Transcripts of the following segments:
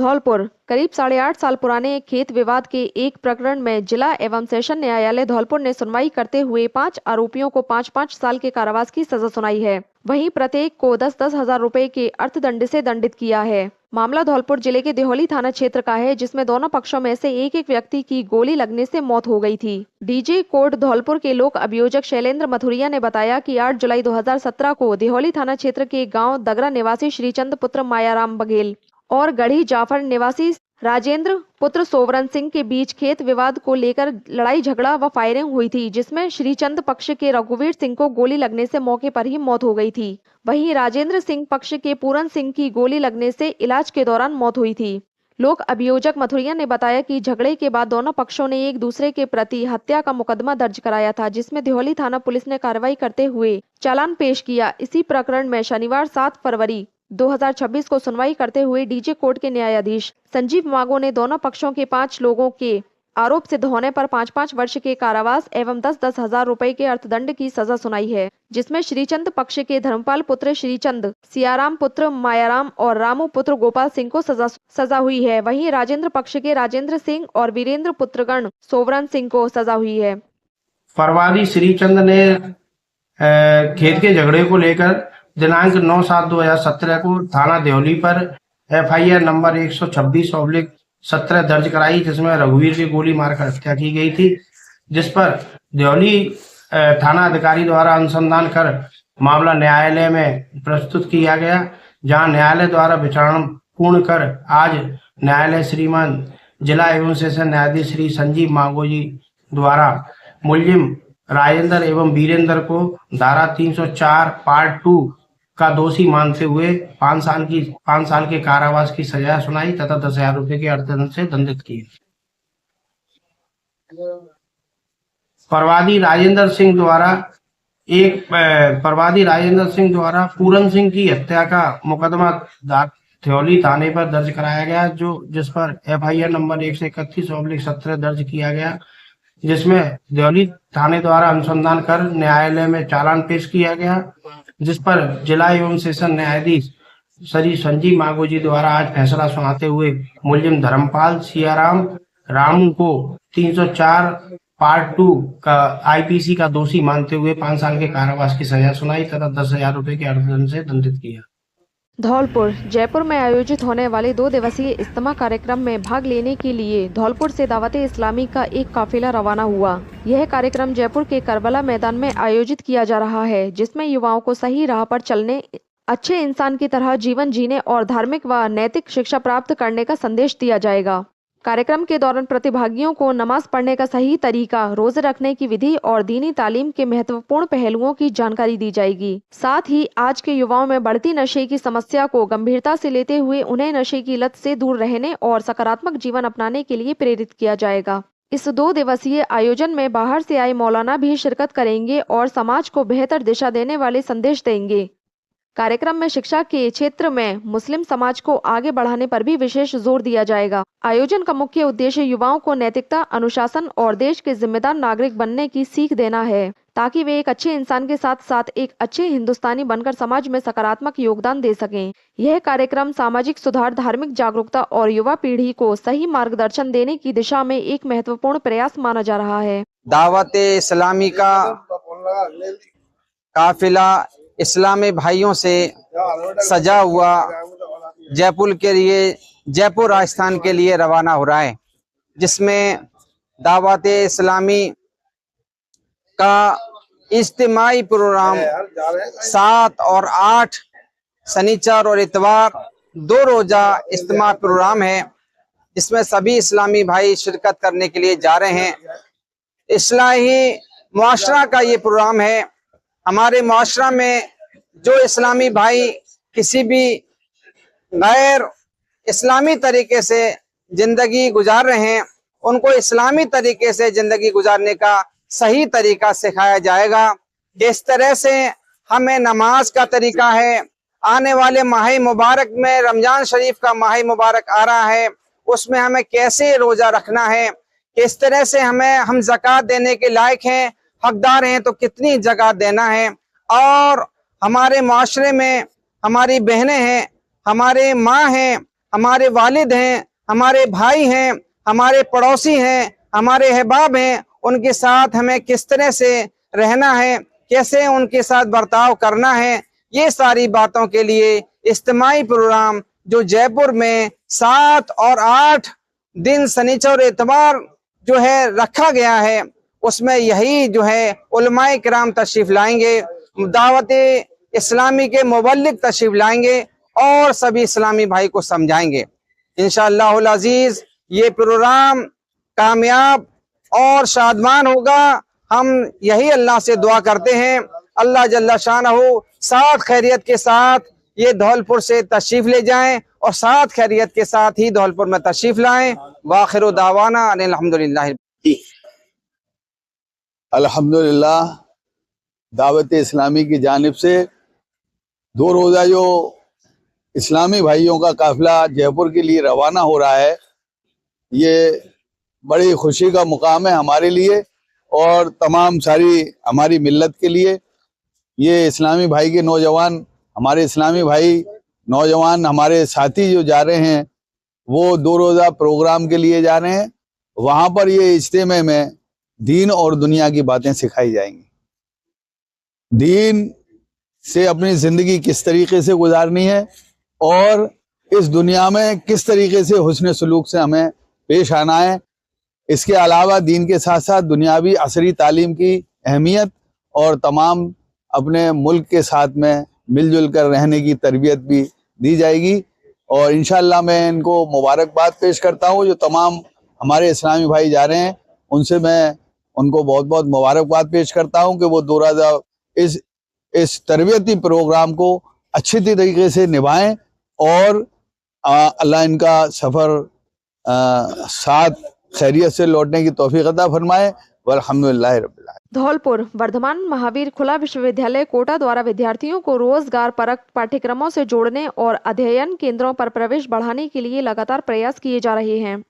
धौलपुर करीब 8.5 साल पुराने एक खेत विवाद के एक प्रकरण में जिला एवं सेशन न्यायालय धौलपुर ने सुनवाई करते हुए 5 आरोपियों को 5-5 साल के कारावास की सजा सुनाई है। वहीं प्रत्येक को 10-10 हजार रुपए के अर्थदंड से दंडित किया है। मामला धौलपुर जिले के देहौली थाना क्षेत्र का है, जिसमें दोनों पक्षों में से एक व्यक्ति की गोली लगने से मौत हो गई थी। डीजे कोर्ट धौलपुर के लोक अभियोजक शैलेंद्र मथुरिया ने बताया कि 8 जुलाई 2017 को देहौली थाना क्षेत्र के गांव दगरा निवासी श्रीचंद पुत्र मायाराम बघेल और गढ़ी जाफर निवासी राजेंद्र पुत्र सोवरन सिंह के बीच खेत विवाद को लेकर लड़ाई झगड़ा व फायरिंग हुई थी, जिसमें श्रीचंद पक्ष के रघुवीर सिंह को गोली लगने से मौके पर ही मौत हो गई थी। वहीं राजेंद्र सिंह पक्ष के पूरन सिंह की गोली लगने से इलाज के दौरान मौत हुई थी। लोक अभियोजक मथुरिया ने बताया कि झगड़े के बाद दोनों पक्षों ने एक दूसरे के प्रति हत्या का मुकदमा दर्ज कराया था, जिसमें देहौली थाना पुलिस ने कार्रवाई करते हुए चालान पेश किया। इसी प्रकरण में शनिवार 7 फरवरी 2026 को सुनवाई करते हुए डीजे कोर्ट के न्यायाधीश संजीव मागो ने दोनों पक्षों के 5 लोगों के आरोप सिद्ध होने पर 5-5 वर्ष के कारावास एवं 10-10 हजार रुपए के अर्थदंड की सजा सुनाई है, जिसमें श्रीचंद पक्ष के धर्मपाल पुत्र श्रीचंद, सियाराम पुत्र मायाराम और रामू पुत्र गोपाल सिंह को सजा हुई है। वहीं राजेंद्र पक्ष के राजेंद्र सिंह और वीरेंद्र पुत्रगण सोवरन सिंह को सजा हुई है। फरवादी श्रीचंद ने खेत के झगड़े को लेकर दिनांक 9/7/2017 को थाना देहौली पर FIR नंबर 126/17 दर्ज कराई, जिसमें रघुवीर की गोली मारकर हत्या की गई थी, जिस पर देहौली थाना अधिकारी द्वारा अनुसंधान कर मामला न्यायालय में प्रस्तुत किया गया, जहां न्यायालय द्वारा विचारणा पूर्ण कर आज न्यायालय श्रीमान जिला एवं सेशन न्यायाधीश श्री संजीव मांगो जी द्वारा मुलजिम राजेंद्र एवं वीरेंद्र को धारा 304 पार्ट 2 का दोषी मानते हुए 5 साल के कारावास की सजा सुनाई तथा 10,000 रुपए के अर्थदंड से दंडित किए। प्रवादी राजेंद्र सिंह द्वारा पूरन सिंह की हत्या का मुकदमा देहौली थाने पर दर्ज कराया गया, जिस पर FIR नंबर 131/17 दर्ज किया गया, जिसमें देहौली थाने द्वारा अनुसंधान कर न्यायालय में चालान पेश किया गया, जिस पर जिला एवं सेशन न्यायाधीश श्री संजीव मांगो जी द्वारा आज फैसला सुनाते हुए मुलजिम धर्मपाल सियाराम रामू को 304 पार्ट 2 का IPC का दोषी मानते हुए 5 साल के कारावास की सजा सुनाई तथा 10,000 रुपए के अर्थदंड से दंडित किया। धौलपुर जयपुर में आयोजित होने वाले 2 दिवसीय इज्तिमा कार्यक्रम में भाग लेने के लिए धौलपुर से दावत इस्लामी का एक काफिला रवाना हुआ। यह कार्यक्रम जयपुर के करबला मैदान में आयोजित किया जा रहा है, जिसमें युवाओं को सही राह पर चलने, अच्छे इंसान की तरह जीवन जीने और धार्मिक व नैतिक शिक्षा प्राप्त करने का संदेश दिया जाएगा। कार्यक्रम के दौरान प्रतिभागियों को नमाज पढ़ने का सही तरीका, रोजे रखने की विधि और दीनी तालीम के महत्वपूर्ण पहलुओं की जानकारी दी जाएगी। साथ ही आज के युवाओं में बढ़ती नशे की समस्या को गंभीरता से लेते हुए उन्हें नशे की लत से दूर रहने और सकारात्मक जीवन अपनाने के लिए प्रेरित किया जाएगा। इस 2 दिवसीय आयोजन में बाहर से आए मौलाना भी शिरकत करेंगे और समाज को बेहतर दिशा देने वाले संदेश देंगे। कार्यक्रम में शिक्षा के क्षेत्र में मुस्लिम समाज को आगे बढ़ाने पर भी विशेष जोर दिया जाएगा। आयोजन का मुख्य उद्देश्य युवाओं को नैतिकता, अनुशासन और देश के जिम्मेदार नागरिक बनने की सीख देना है, ताकि वे एक अच्छे इंसान के साथ साथ एक अच्छे हिंदुस्तानी बनकर समाज में सकारात्मक योगदान दे सकें। यह कार्यक्रम सामाजिक सुधार, धार्मिक जागरूकता और युवा पीढ़ी को सही मार्गदर्शन देने की दिशा में एक महत्वपूर्ण प्रयास माना जा रहा है। दावत इस्लामी का काफिला इस्लामी भाइयों से सजा हुआ जयपुर राजस्थान के लिए रवाना हो रहा है, जिसमें दावत इस्लामी का इज्तिमाई प्रोग्राम 7 और 8 शनिचर और इतवार 2 रोजा इज्तिमा प्रोग्राम है, जिसमें सभी इस्लामी भाई शिरकत करने के लिए जा रहे हैं। इस्लाही मुआशरा का ये प्रोग्राम है। हमारे मुआशरा में जो इस्लामी भाई किसी भी गैर इस्लामी तरीके से जिंदगी गुजार रहे हैं, उनको इस्लामी तरीके से जिंदगी गुजारने का सही तरीका सिखाया जाएगा। जिस तरह से हमें नमाज का तरीका है, आने वाले माह मुबारक में रमजान शरीफ का माह मुबारक आ रहा है, उसमें हमें कैसे रोजा रखना है, किस तरह से हम ज़कात देने के लायक हैं, हकदार हैं तो कितनी ज़कात देना है, और हमारे माशरे में हमारी बहनें हैं, हमारे माँ हैं, हमारे वालिद हैं, हमारे भाई हैं, हमारे पड़ोसी हैं, हमारे अहबाब हैं, उनके साथ हमें किस तरह से रहना है, कैसे उनके साथ बर्ताव करना है, ये सारी बातों के लिए इज्तिमाई प्रोग्राम जो जयपुर में 7 और 8 दिन शनिचर इतवार जो है रखा गया है, उसमें यही जो है उलमाए किराम तशरीफ लाएंगे, दावत इस्लामी के मुबल्लिग तशरीफ लाएंगे और सभी इस्लामी भाई को समझाएंगे। इंशाअल्लाहुल अजीज ये प्रोग्राम कामयाब और शादमान होगा। हम यही अल्लाह से दुआ करते हैं, अल्लाह जल्ला शानहू साथ खैरियत के साथ ये धौलपुर से तशरीफ ले जाएं और साथ खैरियत के साथ ही धौलपुर में तशरीफ लाएं। वाखिर दावाना अल्हम्दुलिल्लाह। अल्हम्दुलिल्लाह दावत इस्लामी की जानिब से 2 रोज़ा जो इस्लामी भाइयों का काफिला जयपुर के लिए रवाना हो रहा है, ये बड़ी खुशी का मुकाम है हमारे लिए और तमाम सारी हमारी मिल्लत के लिए। ये इस्लामी भाई के नौजवान, हमारे इस्लामी भाई नौजवान हमारे साथी जो जा रहे हैं वो 2 रोज़ा प्रोग्राम के लिए जा रहे हैं। वहाँ पर ये इज्तिमा में दीन और दुनिया की बातें सिखाई जाएंगी। दीन से अपनी ज़िंदगी किस तरीके से गुजारनी है और इस दुनिया में किस तरीके से हुस्न सलूक से हमें पेश आना है। इसके अलावा दीन के साथ साथ दुनियावी असरी तालीम की अहमियत और तमाम अपने मुल्क के साथ में मिलजुल कर रहने की तरबियत भी दी जाएगी। और इंशाअल्लाह मैं इनको मुबारकबाद पेश करता हूँ, जो तमाम हमारे इस्लामी भाई जा रहे हैं उनसे मैं उनको बहुत बहुत मुबारकबाद पेश करता हूँ कि वो 2 रोज़ा इस तरबियती प्रोग्राम को अच्छी तरीके से निभाएं और अल्लाह इनका सफ़र साथ खैरियत से लौटने की तौफीक अता फरमाए। वल्हम्दुलिल्लाहि रब्बिल आलमीन। धौलपुर वर्धमान महावीर खुला विश्वविद्यालय कोटा द्वारा विद्यार्थियों को रोजगार परक पाठ्यक्रमों से जोड़ने और अध्ययन केंद्रों पर प्रवेश बढ़ाने के लिए लगातार प्रयास किए जा रहे हैं।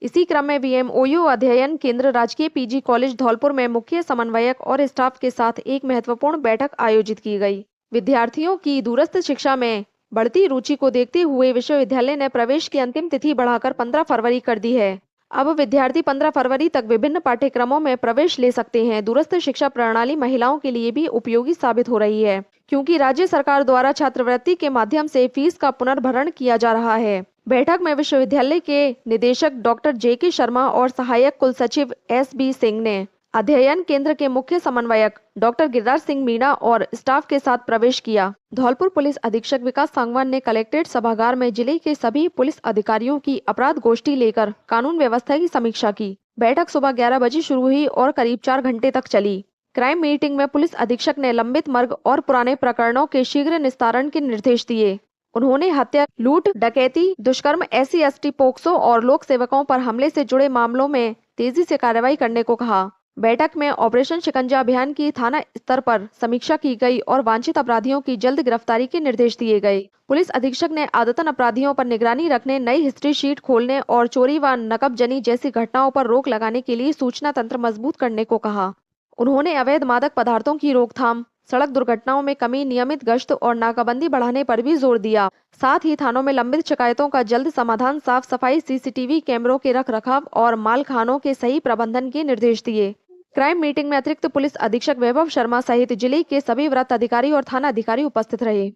इसी क्रम में VMOU अध्ययन केंद्र राजकीय PG कॉलेज धौलपुर में मुख्य समन्वयक और स्टाफ के साथ एक महत्वपूर्ण बैठक आयोजित की गई। विद्यार्थियों की दूरस्थ शिक्षा में बढ़ती रुचि को देखते हुए विश्वविद्यालय ने प्रवेश की अंतिम तिथि बढ़ाकर 15 फरवरी कर दी है। अब विद्यार्थी 15 फरवरी तक विभिन्न पाठ्यक्रमों में प्रवेश ले सकते हैं। दूरस्थ शिक्षा प्रणाली महिलाओं के लिए भी उपयोगी साबित हो रही है, क्योंकि राज्य सरकार द्वारा छात्रवृत्ति के माध्यम से फीस का पुनर्भरण किया जा रहा है। बैठक में विश्वविद्यालय के निदेशक डॉक्टर JK शर्मा और सहायक कुलसचिव SB सिंह ने अध्ययन केंद्र के मुख्य समन्वयक डॉक्टर गिरिराज सिंह मीणा और स्टाफ के साथ प्रवेश किया। धौलपुर पुलिस अधीक्षक विकास सांगवान ने कलेक्ट्रेट सभागार में जिले के सभी पुलिस अधिकारियों की अपराध गोष्ठी लेकर कानून व्यवस्था की समीक्षा की। बैठक सुबह 11 बजे शुरू हुई और करीब 4 घंटे तक चली। क्राइम मीटिंग में पुलिस अधीक्षक ने लंबित मर्ग और पुराने प्रकरणों के शीघ्र निस्तारण के निर्देश दिए। उन्होंने हत्या, लूट, डकैती, दुष्कर्म, SC/ST, पोक्सो और लोक सेवकों पर हमले से जुड़े मामलों में तेजी से कार्रवाई करने को कहा। बैठक में ऑपरेशन शिकंजा अभियान की थाना स्तर पर समीक्षा की गई और वांछित अपराधियों की जल्द गिरफ्तारी के निर्देश दिए गए। पुलिस अधीक्षक ने आदतन अपराधियों पर निगरानी रखने, नई हिस्ट्री शीट खोलने और चोरी व नकबजनी जैसी घटनाओं पर रोक लगाने के लिए सूचना तंत्र मजबूत करने को कहा। उन्होंने अवैध मादक पदार्थों की रोकथाम, सड़क दुर्घटनाओं में कमी, नियमित गश्त और नाकाबंदी बढ़ाने पर भी जोर दिया। साथ ही थानों में लंबित शिकायतों का जल्द समाधान, साफ सफाई, CCTV कैमरों के रखरखाव और मालखानों के सही प्रबंधन के निर्देश दिए। क्राइम मीटिंग में अतिरिक्त पुलिस अधीक्षक वैभव शर्मा सहित जिले के सभी वृत्त अधिकारी और थाना अधिकारी उपस्थित रहे।